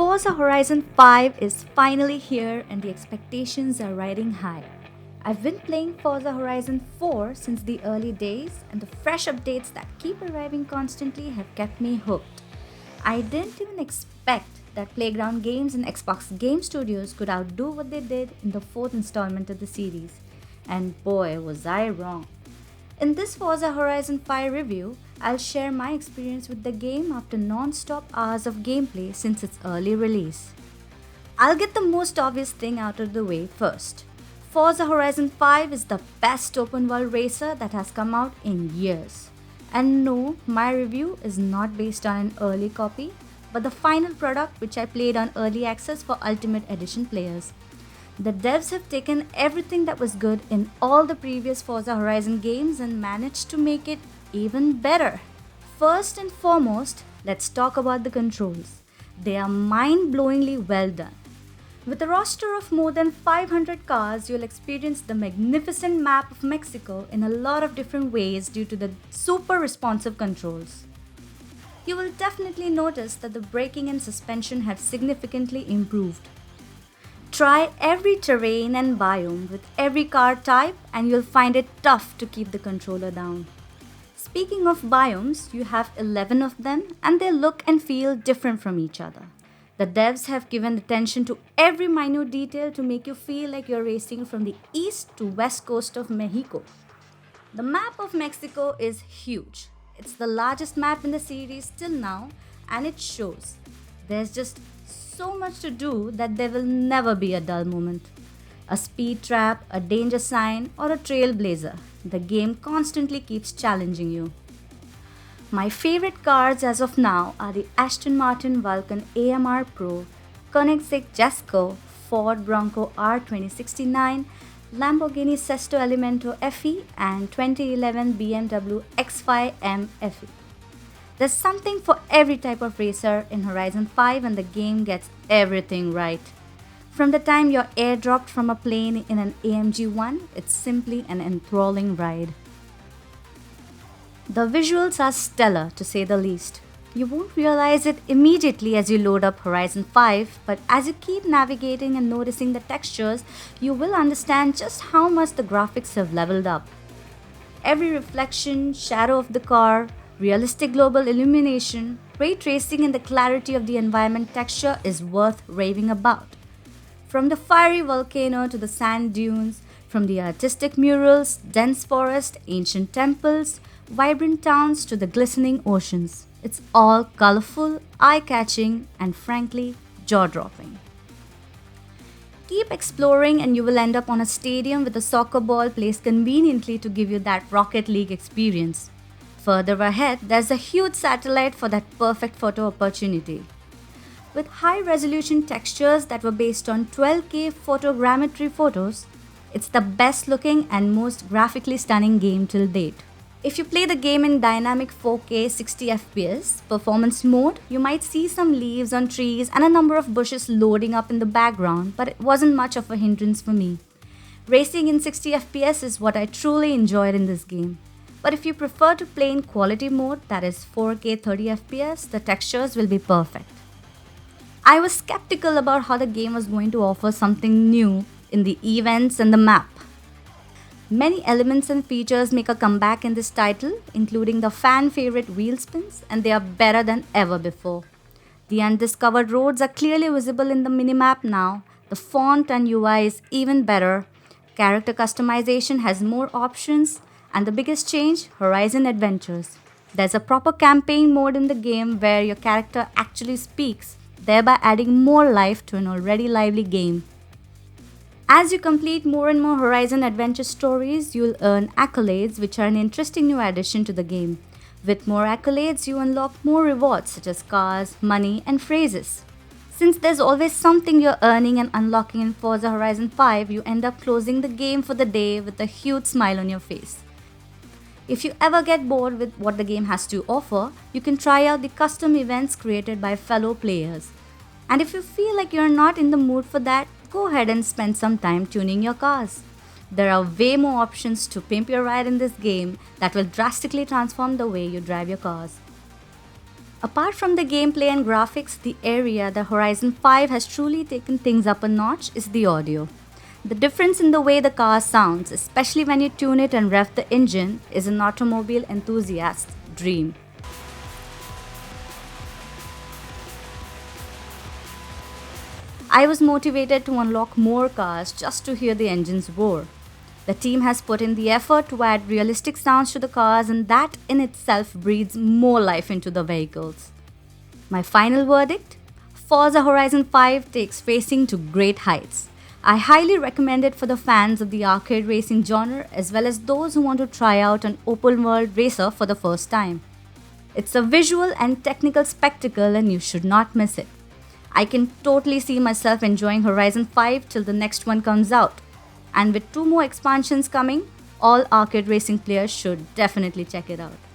Forza Horizon 5 is finally here and the expectations are riding high. I've been playing Forza Horizon 4 since the early days, and the fresh updates that keep arriving constantly have kept me hooked. I didn't even expect that Playground Games and Xbox Game Studios could outdo what they did in the fourth installment of the series. And boy, was I wrong. In this Forza Horizon 5 review, I'll share my experience with the game after non-stop hours of gameplay since its early release. I'll get the most obvious thing out of the way first. Forza Horizon 5 is the best open world racer that has come out in years. And no, my review is not based on an early copy, but the final product which I played on early access for Ultimate Edition players. The devs have taken everything that was good in all the previous Forza Horizon games and managed to make it even better. First and foremost, let's talk about the controls. They are mind-blowingly well done. With a roster of more than 500 cars, you'll experience the magnificent map of Mexico in a lot of different ways due to the super responsive controls. You will definitely notice that the braking and suspension have significantly improved. Try every terrain and biome with every car type and you'll find it tough to keep the controller down. Speaking of biomes, you have 11 of them and they look and feel different from each other. The devs have given attention to every minute detail to make you feel like you're racing from the east to west coast of Mexico. The map of Mexico is huge. It's the largest map in the series till now and it shows. There's just so much to do that there will never be a dull moment. A speed trap, a danger sign, or a trailblazer. The game constantly keeps challenging you. My favorite cars as of now are the Aston Martin Vulcan AMR Pro, Koenigsegg Jesko, Ford Bronco R2069, Lamborghini Sesto Elemento FE, and 2011 BMW X5M FE. There's something for every type of racer in Horizon 5 and the game gets everything right. From the time you're airdropped from a plane in an AMG 1, it's simply an enthralling ride. The visuals are stellar to say the least. You won't realize it immediately as you load up Horizon 5, but as you keep navigating and noticing the textures, you will understand just how much the graphics have leveled up. Every reflection, shadow of the car, realistic global illumination, ray tracing and the clarity of the environment texture is worth raving about. From the fiery volcano to the sand dunes, from the artistic murals, dense forest, ancient temples, vibrant towns to the glistening oceans. It's all colorful, eye-catching, and frankly, jaw-dropping. Keep exploring and you will end up on a stadium with a soccer ball placed conveniently to give you that Rocket League experience. Further ahead, there's a huge satellite for that perfect photo opportunity. With high-resolution textures that were based on 12K photogrammetry photos, it's the best-looking and most graphically stunning game till date. If you play the game in dynamic 4K 60 FPS performance mode, you might see some leaves on trees and a number of bushes loading up in the background, but it wasn't much of a hindrance for me. Racing in 60 FPS is what I truly enjoyed in this game. But if you prefer to play in quality mode, that is 4K 30 FPS, the textures will be perfect. I was skeptical about how the game was going to offer something new in the events and the map. Many elements and features make a comeback in this title, including the fan favorite wheel spins, and they are better than ever before. The undiscovered roads are clearly visible in the minimap now, the font and UI is even better, character customization has more options, and the biggest change, Horizon Adventures. There's a proper campaign mode in the game where your character actually speaks, thereby adding more life to an already lively game. As you complete more and more Horizon Adventure stories, you'll earn accolades, which are an interesting new addition to the game. With more accolades, you unlock more rewards such as cars, money, and phrases. Since there's always something you're earning and unlocking in Forza Horizon 5, you end up closing the game for the day with a huge smile on your face. If you ever get bored with what the game has to offer, you can try out the custom events created by fellow players. And if you feel like you're not in the mood for that, go ahead and spend some time tuning your cars. There are way more options to pimp your ride in this game that will drastically transform the way you drive your cars. Apart from the gameplay and graphics, the area that Horizon 5 has truly taken things up a notch is the audio. The difference in the way the car sounds, especially when you tune it and rev the engine, is an automobile enthusiast's dream. I was motivated to unlock more cars just to hear the engines roar. The team has put in the effort to add realistic sounds to the cars, and that in itself breathes more life into the vehicles. My final verdict? Forza Horizon 5 takes racing to great heights. I highly recommend it for the fans of the arcade racing genre as well as those who want to try out an open world racer for the first time. It's a visual and technical spectacle and you should not miss it. I can totally see myself enjoying Horizon 5 till the next one comes out. And with two more expansions coming, all arcade racing players should definitely check it out.